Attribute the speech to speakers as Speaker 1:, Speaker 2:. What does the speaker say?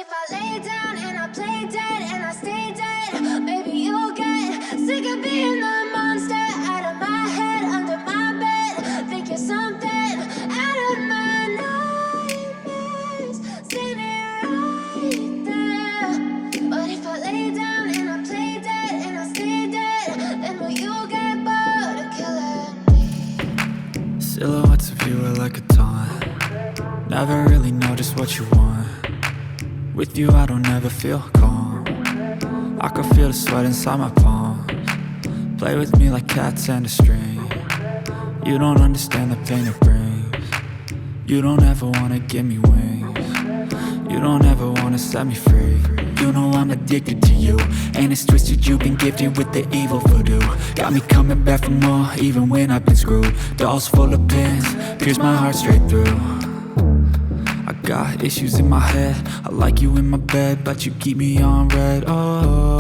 Speaker 1: if I lay down and I play dead and I stay dead, baby, you'll get sick of being the monster out of my head, under my bed. Think you're something out of my nightmares, standing right there. But if I lay down and I play dead and I stay dead, then will you get bored of killing me?
Speaker 2: Silhouettes of you are like a taunt. Never really know just what you want. With you I don't ever feel calm. I can feel the sweat inside my palms. Play with me like cats and a string. You don't understand the pain it brings. You don't ever wanna give me wings. You don't ever wanna set me free. You know I'm addicted to you, and it's twisted, you've been gifted with the evil voodoo. Got me coming back for more, even when I've been screwed. Dolls full of pins, pierce my heart straight through. I got issues in my head, I like you in my bed, but you keep me on red, oh.